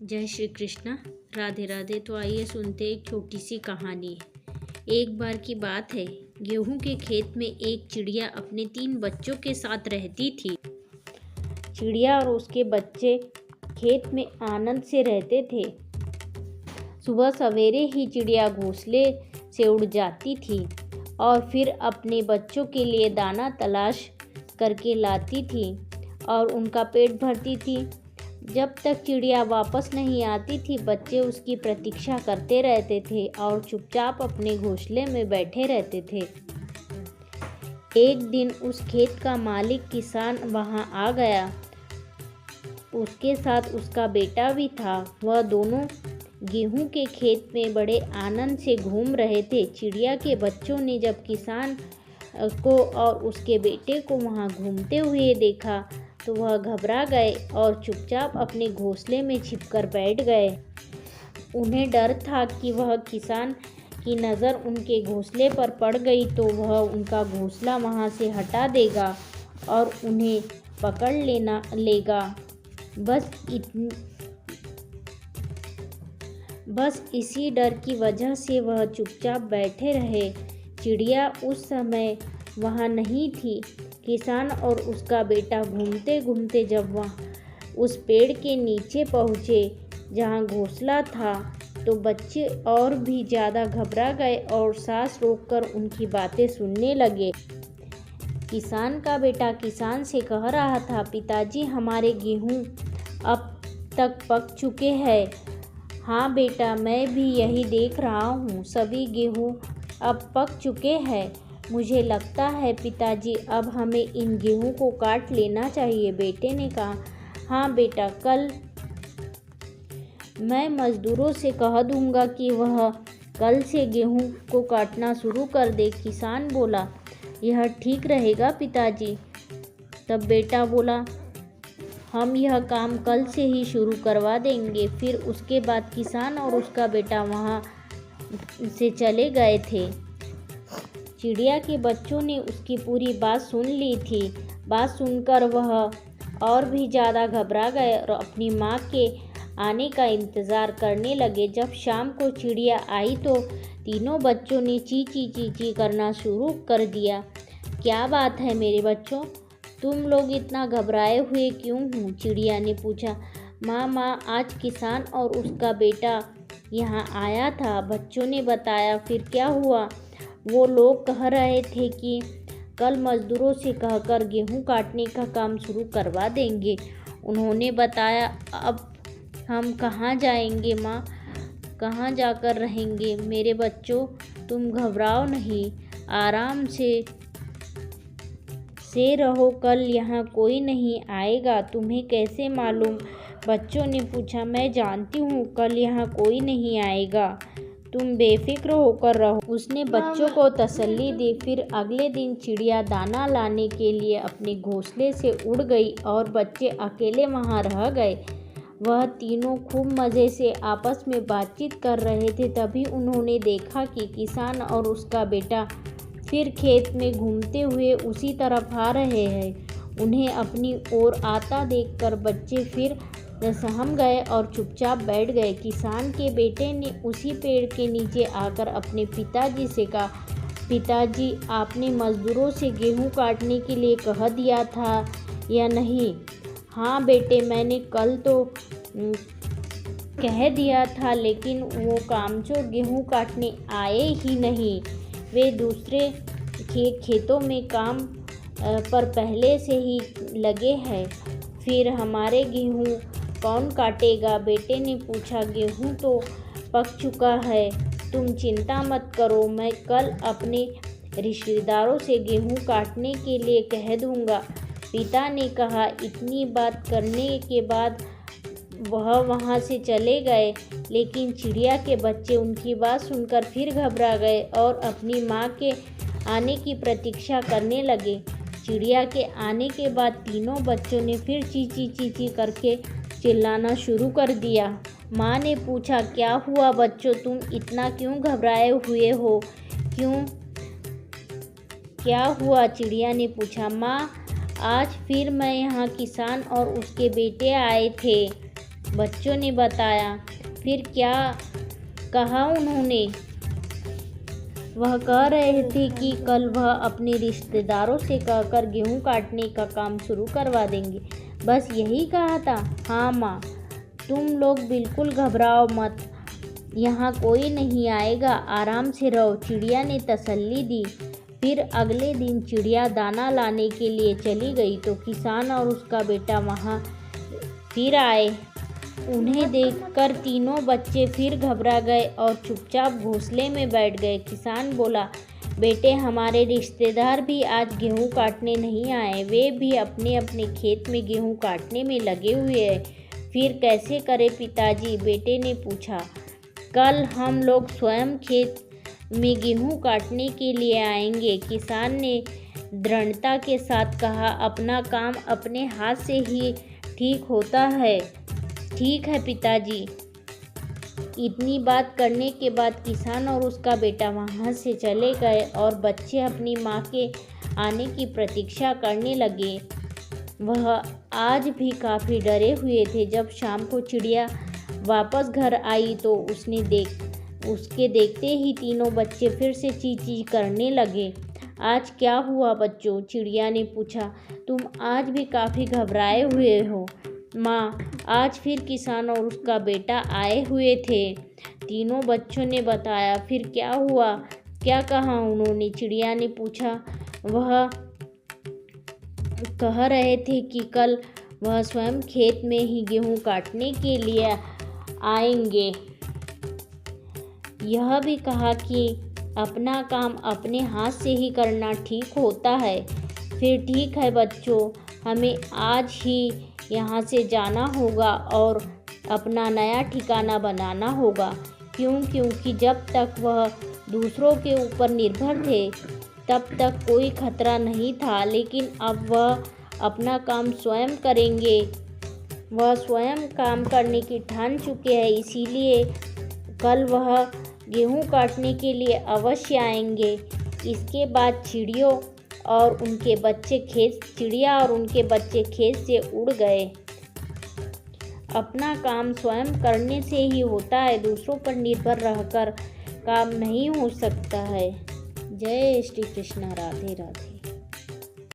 जय श्री कृष्ण। राधे राधे। तो आइए सुनते एक छोटी सी कहानी। एक बार की बात है, गेहूं के खेत में एक चिड़िया अपने 3 बच्चों के साथ रहती थी। चिड़िया और उसके बच्चे खेत में आनंद से रहते थे। सुबह सवेरे ही चिड़िया घोंसले से उड़ जाती थी और फिर अपने बच्चों के लिए दाना तलाश करके लाती थी और उनका पेट भरती थी। जब तक चिड़िया वापस नहीं आती थी, बच्चे उसकी प्रतीक्षा करते रहते थे और चुपचाप अपने घोंसले में बैठे रहते थे। एक दिन उस खेत का मालिक किसान वहां आ गया। उसके साथ उसका बेटा भी था। वह दोनों गेहूं के खेत में बड़े आनंद से घूम रहे थे। चिड़िया के बच्चों ने जब किसान को और उसके बेटे को वहां घूमते हुए देखा तो वह घबरा गए और चुपचाप अपने घोंसले में छिपकर बैठ गए। उन्हें डर था कि वह किसान की नज़र उनके घोंसले पर पड़ गई तो वह उनका घोंसला वहां से हटा देगा और उन्हें पकड़ लेगा। बस इसी डर की वजह से वह चुपचाप बैठे रहे। चिड़िया उस समय वहां नहीं थी। किसान और उसका बेटा घूमते घूमते जब वह उस पेड़ के नीचे पहुँचे जहाँ घोंसला था तो बच्चे और भी ज़्यादा घबरा गए और सांस रोककर उनकी बातें सुनने लगे। किसान का बेटा किसान से कह रहा था, पिताजी हमारे गेहूँ अब तक पक चुके हैं। हाँ बेटा, मैं भी यही देख रहा हूँ, सभी गेहूँ अब पक चुके हैं। मुझे लगता है पिताजी अब हमें इन गेहूं को काट लेना चाहिए। बेटे ने कहा, हाँ बेटा, कल मैं मजदूरों से कह दूंगा कि वह कल से गेहूं को काटना शुरू कर दे। किसान बोला, यह ठीक रहेगा पिताजी। तब बेटा बोला, हम यह काम कल से ही शुरू करवा देंगे। फिर उसके बाद किसान और उसका बेटा वहाँ से चले गए थे। चिड़िया के बच्चों ने उसकी पूरी बात सुन ली थी। बात सुनकर वह और भी ज़्यादा घबरा गए और अपनी माँ के आने का इंतज़ार करने लगे। जब शाम को चिड़िया आई तो तीनों बच्चों ने ची ची करना शुरू कर दिया। क्या बात है मेरे बच्चों, तुम लोग इतना घबराए हुए क्यों हो? चिड़िया ने पूछा। माँ, आज किसान और उसका बेटा यहाँ आया था, बच्चों ने बताया। फिर क्या हुआ? वो लोग कह रहे थे कि कल मज़दूरों से कहकर गेहूं काटने का काम शुरू करवा देंगे। उन्होंने बताया, अब हम कहाँ जाएंगे माँ, कहाँ जाकर रहेंगे? मेरे बच्चों, तुम घबराओ नहीं, आराम से रहो, कल यहाँ कोई नहीं आएगा। तुम्हें कैसे मालूम? बच्चों ने पूछा। मैं जानती हूँ कल यहाँ कोई नहीं आएगा, तुम बेफिक्र होकर रहो। उसने बच्चों को तसल्ली दी। फिर अगले दिन चिड़िया दाना लाने के लिए अपने घोंसले से उड़ गई और बच्चे अकेले वहां रह गए। वह तीनों खूब मज़े से आपस में बातचीत कर रहे थे। तभी उन्होंने देखा कि किसान और उसका बेटा फिर खेत में घूमते हुए उसी तरफ आ रहे हैं। उन्हें अपनी ओर आता देखकर बच्चे फिर सहम गए और चुपचाप बैठ गए। किसान के बेटे ने उसी पेड़ के नीचे आकर अपने पिताजी से कहा, पिताजी आपने मज़दूरों से गेहूं काटने के लिए कह दिया था या नहीं? हाँ बेटे, मैंने कल तो कह दिया था, लेकिन वो कामचोर गेहूं काटने आए ही नहीं। वे दूसरे खेतों में काम पर पहले से ही लगे हैं। फिर हमारे गेहूं कौन काटेगा? बेटे ने पूछा। गेहूं तो पक चुका है, तुम चिंता मत करो, मैं कल अपने रिश्तेदारों से गेहूं काटने के लिए कह दूंगा, पिता ने कहा। इतनी बात करने के बाद वह वहां से चले गए, लेकिन चिड़िया के बच्चे उनकी बात सुनकर फिर घबरा गए और अपनी माँ के आने की प्रतीक्षा करने लगे। चिड़िया के आने के बाद तीनों बच्चों ने फिर ची करके चिल्लाना शुरू कर दिया। माँ ने पूछा, क्या हुआ बच्चों, तुम इतना क्यों घबराए हुए हो? क्या हुआ? चिड़िया ने पूछा। माँ, आज फिर मैं यहाँ किसान और उसके बेटे आए थे। बच्चों ने बताया। फिर क्या कहा उन्होंने? वह कह रहे थे कि कल वह अपने रिश्तेदारों से कहकर गेहूं काटने का काम शुरू करवा देंगे। बस यही कहा था? हाँ माँ, तुम लोग बिल्कुल घबराओ मत, यहाँ कोई नहीं आएगा, आराम से रहो, चिड़िया ने तसल्ली दी। फिर अगले दिन चिड़िया दाना लाने के लिए चली गई तो किसान और उसका बेटा वहाँ फिर आए। उन्हें देखकर तीनों बच्चे फिर घबरा गए और चुपचाप घोंसले में बैठ गए। किसान बोला, बेटे, हमारे रिश्तेदार भी आज गेहूं काटने नहीं आए, वे भी अपने अपने खेत में गेहूं काटने में लगे हुए हैं। फिर कैसे करें पिताजी? बेटे ने पूछा। कल हम लोग स्वयं खेत में गेहूं काटने के लिए आएंगे, किसान ने दृढ़ता के साथ कहा। अपना काम अपने हाथ से ही ठीक होता है। ठीक है पिताजी। इतनी बात करने के बाद किसान और उसका बेटा वहाँ से चले गए और बच्चे अपनी माँ के आने की प्रतीक्षा करने लगे। वह आज भी काफ़ी डरे हुए थे। जब शाम को चिड़िया वापस घर आई तो उसके देखते ही तीनों बच्चे फिर से ची ची करने लगे। आज क्या हुआ बच्चों? चिड़िया ने पूछा। तुम आज भी काफ़ी घबराए हुए हो माँ, आज फिर किसान और उसका बेटा आए हुए थे, तीनों बच्चों ने बताया। फिर क्या हुआ? क्या कहा उन्होंने? चिड़िया ने पूछा। वह कह रहे थे कि कल वह स्वयं खेत में ही गेहूं काटने के लिए आएंगे। यह भी कहा कि अपना काम अपने हाथ से ही करना ठीक होता है। फिर ठीक है बच्चों, हमें आज ही यहाँ से जाना होगा और अपना नया ठिकाना बनाना होगा। क्योंकि जब तक वह दूसरों के ऊपर निर्भर थे तब तक कोई खतरा नहीं था, लेकिन अब वह अपना काम स्वयं करेंगे। वह स्वयं काम करने की ठान चुके हैं, इसीलिए कल वह गेहूं काटने के लिए अवश्य आएंगे। इसके बाद चिड़िया और उनके बच्चे खेत से उड़ गए। अपना काम स्वयं करने से ही होता है, दूसरों पर निर्भर रहकर काम नहीं हो सकता है। जय श्री कृष्ण। राधे राधे।